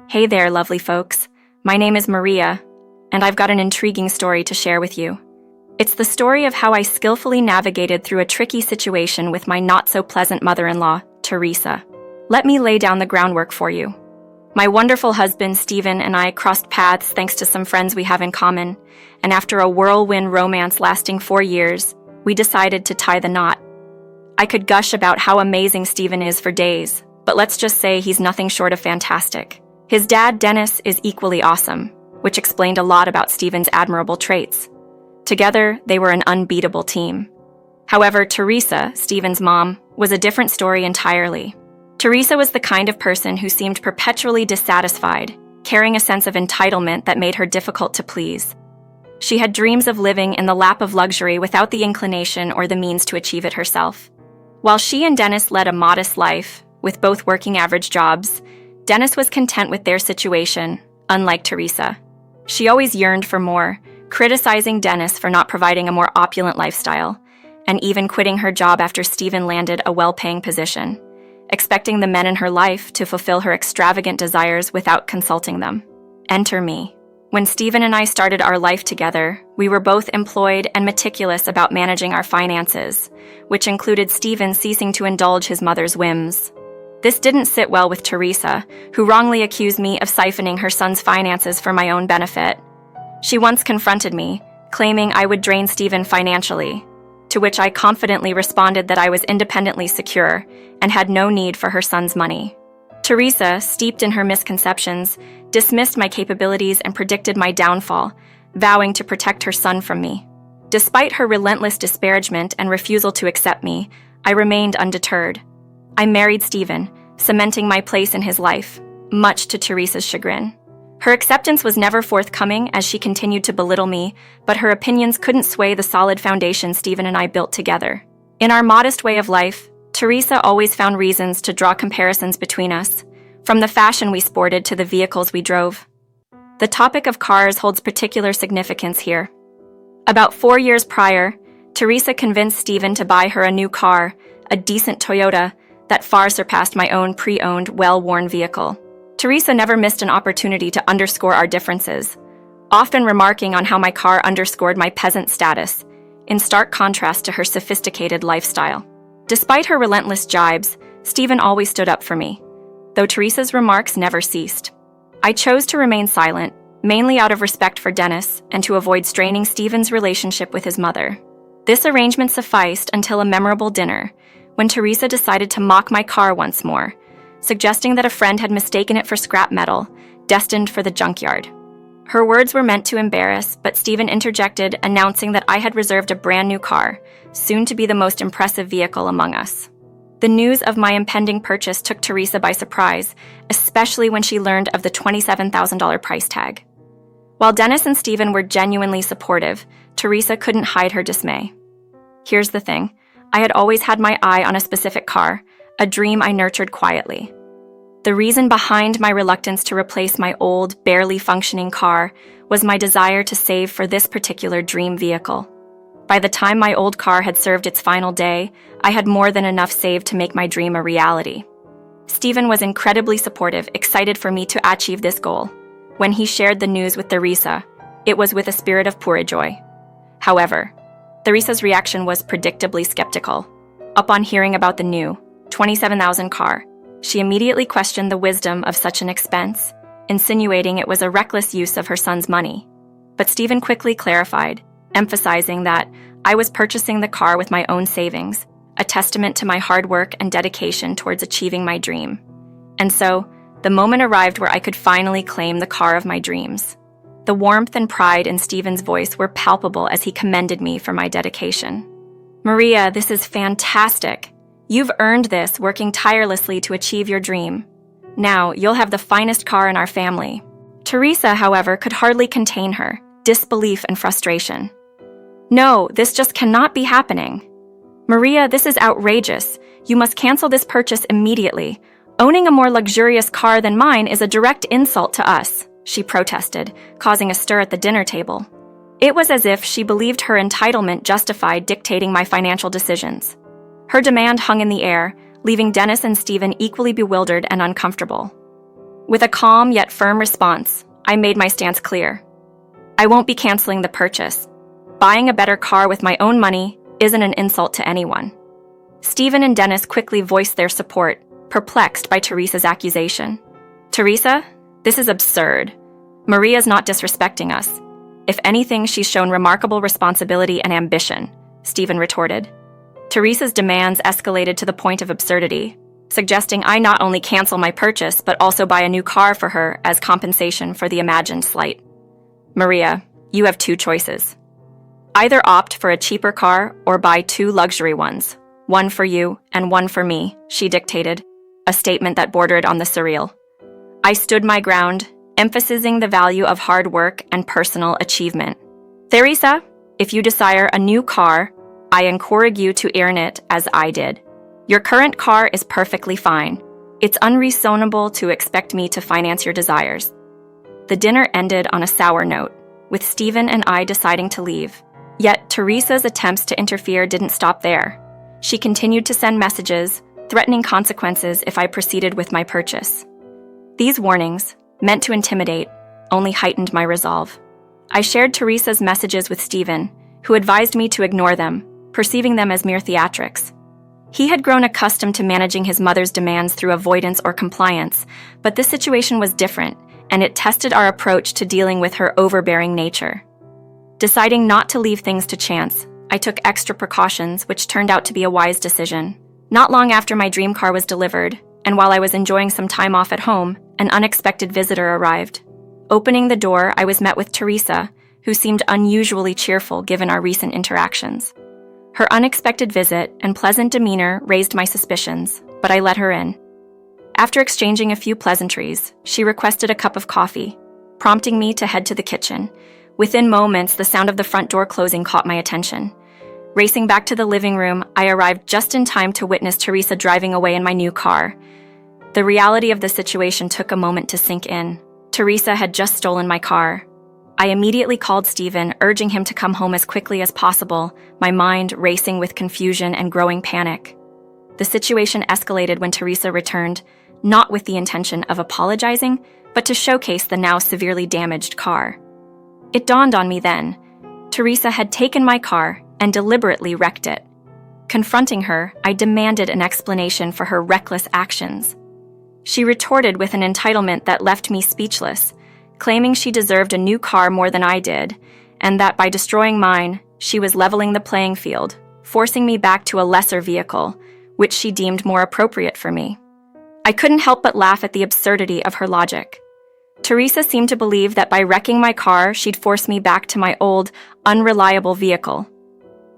Hey there, lovely folks. My name is Maria, and I've got an intriguing story to share with you. It's the story of how I skillfully navigated through a tricky situation with my not-so-pleasant mother-in-law, Theresa. Let me lay down the groundwork for you. My wonderful husband, Stephen, and I crossed paths thanks to some friends we have in common, and after a whirlwind romance lasting 4 years, we decided to tie the knot. I could gush about how amazing Stephen is for days, but let's just say he's nothing short of fantastic. His dad, Dennis, is equally awesome, which explained a lot about Stephen's admirable traits. Together, they were an unbeatable team. However, Theresa, Stephen's mom, was a different story entirely. Theresa was the kind of person who seemed perpetually dissatisfied, carrying a sense of entitlement that made her difficult to please. She had dreams of living in the lap of luxury without the inclination or the means to achieve it herself. While she and Dennis led a modest life, with both working average jobs, Dennis was content with their situation, unlike Theresa. She always yearned for more, criticizing Dennis for not providing a more opulent lifestyle, and even quitting her job after Stephen landed a well-paying position, expecting the men in her life to fulfill her extravagant desires without consulting them. Enter me. When Stephen and I started our life together, we were both employed and meticulous about managing our finances, which included Stephen ceasing to indulge his mother's whims. This didn't sit well with Theresa, who wrongly accused me of siphoning her son's finances for my own benefit. She once confronted me, claiming I would drain Stephen financially, to which I confidently responded that I was independently secure and had no need for her son's money. Theresa, steeped in her misconceptions, dismissed my capabilities and predicted my downfall, vowing to protect her son from me. Despite her relentless disparagement and refusal to accept me, I remained undeterred. I married Stephen, cementing my place in his life, much to Theresa's chagrin. Her acceptance was never forthcoming as she continued to belittle me, but her opinions couldn't sway the solid foundation Stephen and I built together. In our modest way of life, Theresa always found reasons to draw comparisons between us, from the fashion we sported to the vehicles we drove. The topic of cars holds particular significance here. About 4 years prior, Theresa convinced Stephen to buy her a new car, a decent Toyota, that far surpassed my own pre-owned, well-worn vehicle. Theresa never missed an opportunity to underscore our differences, often remarking on how my car underscored my peasant status, in stark contrast to her sophisticated lifestyle. Despite her relentless jibes, Stephen always stood up for me, though Theresa's remarks never ceased. I chose to remain silent, mainly out of respect for Dennis and to avoid straining Stephen's relationship with his mother. This arrangement sufficed until a memorable dinner, when Theresa decided to mock my car once more, suggesting that a friend had mistaken it for scrap metal, destined for the junkyard. Her words were meant to embarrass, but Stephen interjected, announcing that I had reserved a brand new car, soon to be the most impressive vehicle among us. The news of my impending purchase took Theresa by surprise, especially when she learned of the $27,000 price tag. While Dennis and Stephen were genuinely supportive, Theresa couldn't hide her dismay. Here's the thing. I had always had my eye on a specific car, a dream I nurtured quietly. The reason behind my reluctance to replace my old, barely functioning car was my desire to save for this particular dream vehicle. By the time my old car had served its final day, I had more than enough saved to make my dream a reality. Stephen was incredibly supportive, excited for me to achieve this goal. When he shared the news with Theresa, it was with a spirit of pure joy. However, Theresa's reaction was predictably skeptical. Upon hearing about the new $27,000 car, she immediately questioned the wisdom of such an expense, insinuating it was a reckless use of her son's money. But Stephen quickly clarified, emphasizing that I was purchasing the car with my own savings, a testament to my hard work and dedication towards achieving my dream. And so, the moment arrived where I could finally claim the car of my dreams. The warmth and pride in Stephen's voice were palpable as he commended me for my dedication. "Maria, this is fantastic. You've earned this, working tirelessly to achieve your dream. Now, you'll have the finest car in our family." Theresa, however, could hardly contain her disbelief and frustration. "No, this just cannot be happening. Maria, this is outrageous. You must cancel this purchase immediately. Owning a more luxurious car than mine is a direct insult to us," she protested, causing a stir at the dinner table. It was as if she believed her entitlement justified dictating my financial decisions. Her demand hung in the air, leaving Dennis and Stephen equally bewildered and uncomfortable. With a calm yet firm response, I made my stance clear. I won't be canceling the purchase. Buying a better car with my own money isn't an insult to anyone. Stephen and Dennis quickly voiced their support, perplexed by Theresa's accusation. Theresa, this is absurd. Maria's not disrespecting us. If anything, she's shown remarkable responsibility and ambition, Stephen retorted. Theresa's demands escalated to the point of absurdity, suggesting I not only cancel my purchase but also buy a new car for her as compensation for the imagined slight. Maria, you have two choices. Either opt for a cheaper car or buy two luxury ones, one for you and one for me, she dictated, a statement that bordered on the surreal. I stood my ground, emphasizing the value of hard work and personal achievement. Theresa, if you desire a new car, I encourage you to earn it as I did. Your current car is perfectly fine. It's unreasonable to expect me to finance your desires. The dinner ended on a sour note, with Stephen and I deciding to leave. Yet Theresa's attempts to interfere didn't stop there. She continued to send messages, threatening consequences if I proceeded with my purchase. These warnings, meant to intimidate, only heightened my resolve. I shared Theresa's messages with Stephen, who advised me to ignore them, perceiving them as mere theatrics. He had grown accustomed to managing his mother's demands through avoidance or compliance, but this situation was different, and it tested our approach to dealing with her overbearing nature. Deciding not to leave things to chance, I took extra precautions, which turned out to be a wise decision. Not long after my dream car was delivered, and while I was enjoying some time off at home, an unexpected visitor arrived. Opening the door, I was met with Theresa, who seemed unusually cheerful given our recent interactions. Her unexpected visit and pleasant demeanor raised my suspicions, but I let her in. After exchanging a few pleasantries, she requested a cup of coffee, prompting me to head to the kitchen. Within moments, the sound of the front door closing caught my attention. Racing back to the living room, I arrived just in time to witness Theresa driving away in my new car. The reality of the situation took a moment to sink in. Theresa had just stolen my car. I immediately called Stephen, urging him to come home as quickly as possible, my mind racing with confusion and growing panic. The situation escalated when Theresa returned, not with the intention of apologizing, but to showcase the now severely damaged car. It dawned on me then. Theresa had taken my car and deliberately wrecked it. Confronting her, I demanded an explanation for her reckless actions. She retorted with an entitlement that left me speechless, claiming she deserved a new car more than I did, and that by destroying mine, she was leveling the playing field, forcing me back to a lesser vehicle, which she deemed more appropriate for me. I couldn't help but laugh at the absurdity of her logic. Theresa seemed to believe that by wrecking my car, she'd force me back to my old, unreliable vehicle.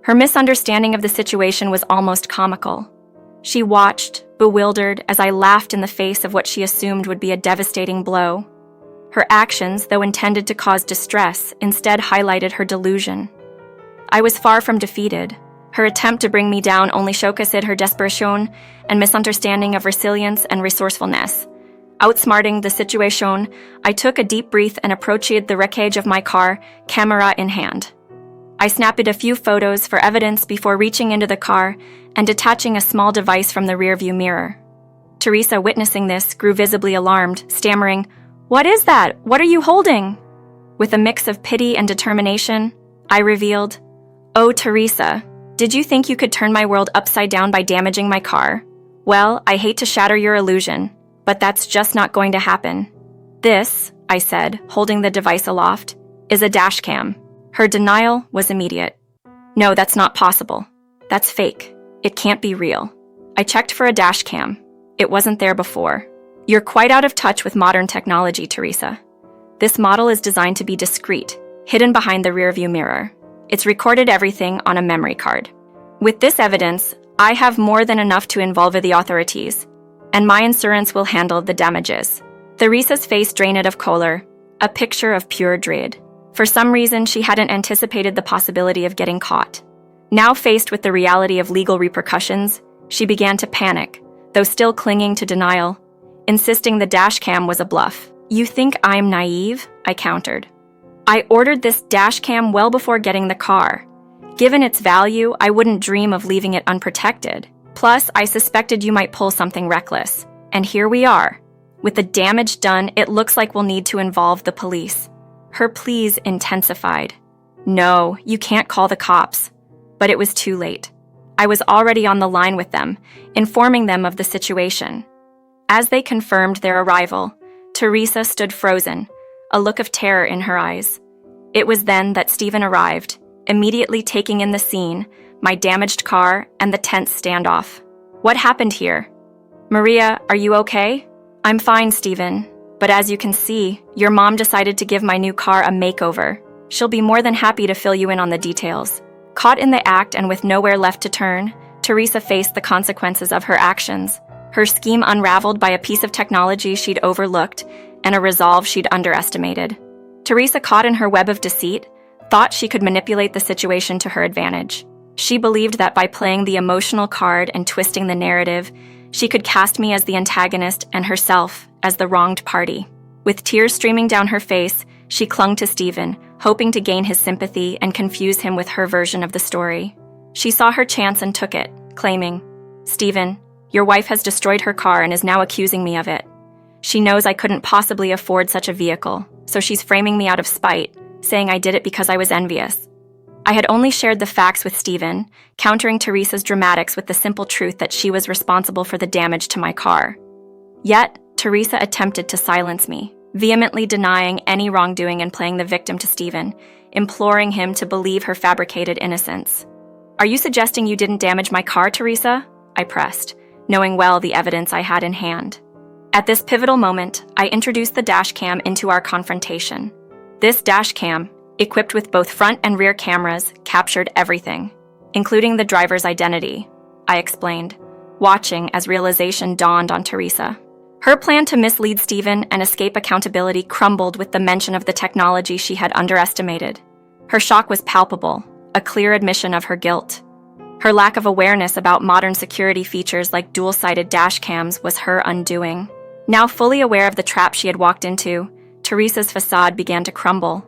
Her misunderstanding of the situation was almost comical. She watched, bewildered, as I laughed in the face of what she assumed would be a devastating blow. Her actions, though intended to cause distress, instead highlighted her delusion. I was far from defeated. Her attempt to bring me down only showcased her desperation and misunderstanding of resilience and resourcefulness. Outsmarting the situation, I took a deep breath and approached the wreckage of my car, camera in hand. I snapped a few photos for evidence before reaching into the car and detaching a small device from the rearview mirror. Theresa, witnessing this, grew visibly alarmed, stammering, "What is that? What are you holding?" With a mix of pity and determination, I revealed, "Oh, Theresa, did you think you could turn my world upside down by damaging my car? Well, I hate to shatter your illusion, but that's just not going to happen. This," I said, holding the device aloft, "is a dash cam." Her denial was immediate. "No, that's not possible. That's fake. It can't be real. I checked for a dash cam. It wasn't there before. You're quite out of touch with modern technology, Theresa. This model is designed to be discreet, hidden behind the rearview mirror. It's recorded everything on a memory card. With this evidence, I have more than enough to involve the authorities, and my insurance will handle the damages." Theresa's face drained of color, a picture of pure dread. For some reason, she hadn't anticipated the possibility of getting caught. Now faced with the reality of legal repercussions, she began to panic, though still clinging to denial, insisting the dash cam was a bluff. "You think I'm naive?" I countered. "I ordered this dash cam well before getting the car. Given its value, I wouldn't dream of leaving it unprotected. Plus, I suspected you might pull something reckless. And here we are. With the damage done, it looks like we'll need to involve the police." Her pleas intensified. "No, you can't call the cops." But it was too late. I was already on the line with them, informing them of the situation. As they confirmed their arrival, Theresa stood frozen, a look of terror in her eyes. It was then that Stephen arrived, immediately taking in the scene, my damaged car, and the tense standoff. "What happened here?" "Maria, are you okay?" "I'm fine, Stephen. But as you can see, your mom decided to give my new car a makeover. She'll be more than happy to fill you in on the details." Caught in the act and with nowhere left to turn, Theresa faced the consequences of her actions. Her scheme unraveled by a piece of technology she'd overlooked and a resolve she'd underestimated. Theresa, caught in her web of deceit, thought she could manipulate the situation to her advantage. She believed that by playing the emotional card and twisting the narrative, she could cast me as the antagonist and herself as the wronged party. With tears streaming down her face, she clung to Stephen, hoping to gain his sympathy and confuse him with her version of the story. She saw her chance and took it, claiming, "Stephen, your wife has destroyed her car and is now accusing me of it. She knows I couldn't possibly afford such a vehicle, so she's framing me out of spite, saying I did it because I was envious." I had only shared the facts with Stephen, countering Theresa's dramatics with the simple truth that she was responsible for the damage to my car. Yet, Theresa attempted to silence me, vehemently denying any wrongdoing and playing the victim to Stephen, imploring him to believe her fabricated innocence. "Are you suggesting you didn't damage my car, Theresa?" I pressed, knowing well the evidence I had in hand. At this pivotal moment, I introduced the dash cam into our confrontation. This dash cam, equipped with both front and rear cameras, captured everything, including the driver's identity, I explained, watching as realization dawned on Theresa. Her plan to mislead Stephen and escape accountability crumbled with the mention of the technology she had underestimated. Her shock was palpable, a clear admission of her guilt. Her lack of awareness about modern security features like dual-sided dash cams was her undoing. Now fully aware of the trap she had walked into, Theresa's facade began to crumble.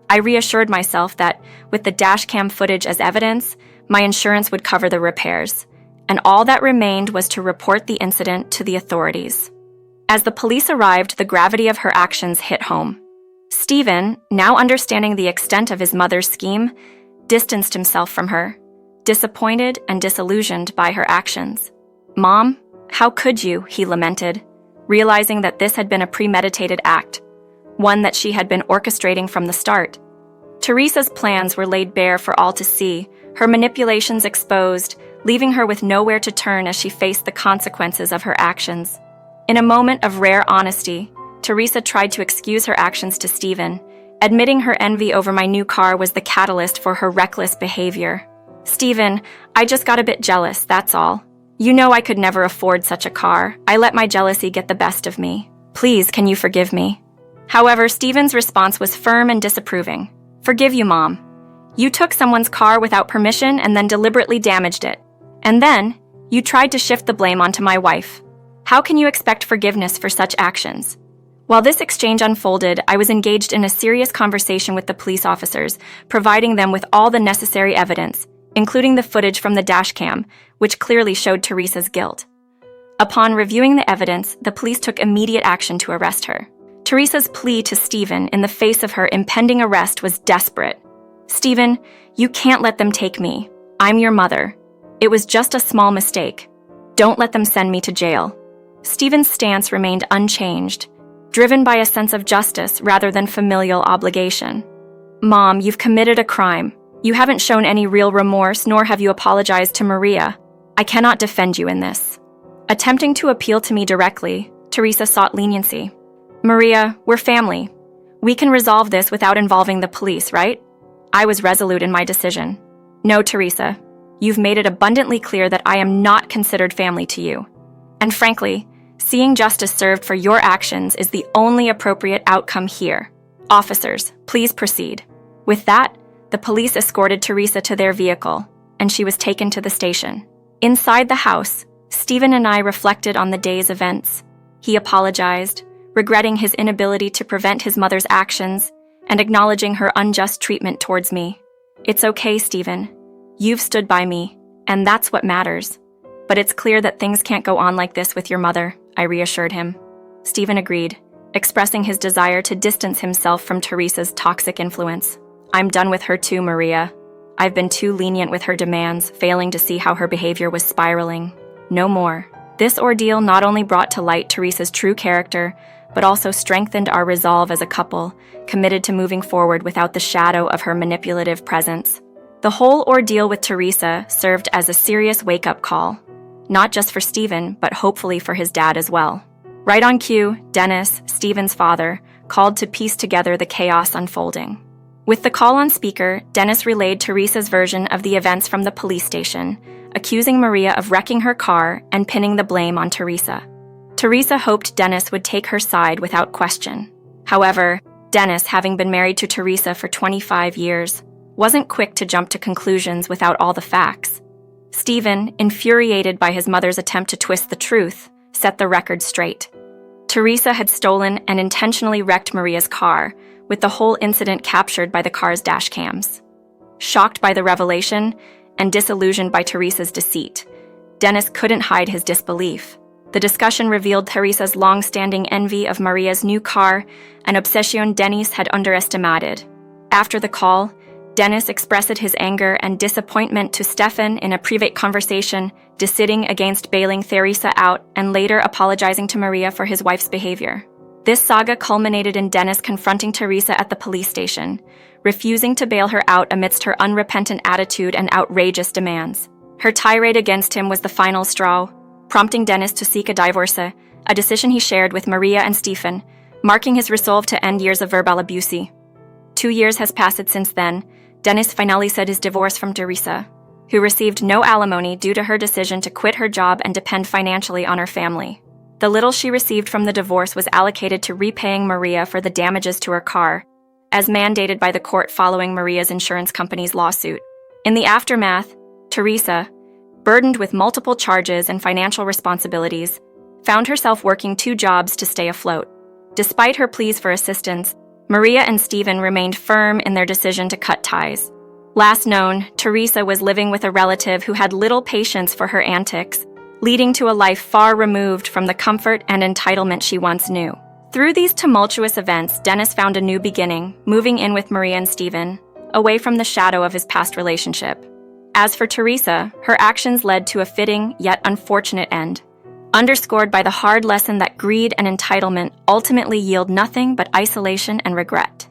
I reassured myself that, with the dash cam footage as evidence, my insurance would cover the repairs, and all that remained was to report the incident to the authorities. As the police arrived, the gravity of her actions hit home. Stephen, now understanding the extent of his mother's scheme, distanced himself from her, disappointed and disillusioned by her actions. "Mom, how could you?" he lamented, realizing that this had been a premeditated act, one that she had been orchestrating from the start. Theresa's plans were laid bare for all to see, her manipulations exposed, leaving her with nowhere to turn as she faced the consequences of her actions. In a moment of rare honesty, Theresa tried to excuse her actions to Stephen, admitting her envy over my new car was the catalyst for her reckless behavior. "Stephen, I just got a bit jealous, that's all. You know I could never afford such a car. I let my jealousy get the best of me. Please, can you forgive me?" However, Stephen's response was firm and disapproving. "Forgive you, Mom. You took someone's car without permission and then deliberately damaged it. And then, you tried to shift the blame onto my wife. How can you expect forgiveness for such actions?" While this exchange unfolded, I was engaged in a serious conversation with the police officers, providing them with all the necessary evidence, including the footage from the dash cam, which clearly showed Theresa's guilt. Upon reviewing the evidence, the police took immediate action to arrest her. Theresa's plea to Stephen in the face of her impending arrest was desperate. "Stephen, you can't let them take me. I'm your mother. It was just a small mistake. Don't let them send me to jail." Stephen's stance remained unchanged, driven by a sense of justice rather than familial obligation. "Mom, you've committed a crime. You haven't shown any real remorse, nor have you apologized to Maria. I cannot defend you in this." Attempting to appeal to me directly, Theresa sought leniency. "Maria, we're family. We can resolve this without involving the police, right?" I was resolute in my decision. "No, Theresa. You've made it abundantly clear that I am not considered family to you. And frankly, seeing justice served for your actions is the only appropriate outcome here. Officers, please proceed." With that, the police escorted Theresa to their vehicle, and she was taken to the station. Inside the house, Stephen and I reflected on the day's events. He apologized, regretting his inability to prevent his mother's actions and acknowledging her unjust treatment towards me. "It's okay, Stephen. You've stood by me, and that's what matters. But it's clear that things can't go on like this with your mother," I reassured him. Stephen agreed, expressing his desire to distance himself from Theresa's toxic influence. I'm done with her too, Maria. I've been too lenient with her demands, failing to see how her behavior was spiraling. No more. This ordeal not only brought to light Theresa's true character, but also strengthened our resolve as a couple, committed to moving forward without the shadow of her manipulative presence. The whole ordeal with Theresa served as a serious wake-up call, not just for Stephen, but hopefully for his dad as well. Right on cue, Dennis, Stephen's father, called to piece together the chaos unfolding. With the call on speaker, Dennis relayed Theresa's version of the events from the police station, accusing Maria of wrecking her car and pinning the blame on Theresa. Theresa hoped Dennis would take her side without question. However, Dennis, having been married to Theresa for 25 years, wasn't quick to jump to conclusions without all the facts. Stephen, infuriated by his mother's attempt to twist the truth, set the record straight. Theresa had stolen and intentionally wrecked Maria's car, with the whole incident captured by the car's dash cams. Shocked by the revelation and disillusioned by Theresa's deceit, Dennis couldn't hide his disbelief. The discussion revealed Theresa's long-standing envy of Maria's new car, an obsession Dennis had underestimated. After the call, Dennis expressed his anger and disappointment to Stefan in a private conversation, deciding against bailing Theresa out and later apologizing to Maria for his wife's behavior. This saga culminated in Dennis confronting Theresa at the police station, refusing to bail her out amidst her unrepentant attitude and outrageous demands. Her tirade against him was the final straw, prompting Dennis to seek a divorce, a decision he shared with Maria and Stephen, marking his resolve to end years of verbal abuse. 2 years has passed since then. Dennis finally said his divorce from Theresa, who received no alimony due to her decision to quit her job and depend financially on her family. The little she received from the divorce was allocated to repaying Maria for the damages to her car, as mandated by the court following Maria's insurance company's lawsuit. In the aftermath, Theresa, burdened with multiple charges and financial responsibilities, found herself working 2 jobs to stay afloat. Despite her pleas for assistance, Maria and Stephen remained firm in their decision to cut ties. Last known, Theresa was living with a relative who had little patience for her antics, leading to a life far removed from the comfort and entitlement she once knew. Through these tumultuous events, Dennis found a new beginning, moving in with Maria and Stephen, away from the shadow of his past relationship. As for Theresa, her actions led to a fitting yet unfortunate end, underscored by the hard lesson that greed and entitlement ultimately yield nothing but isolation and regret.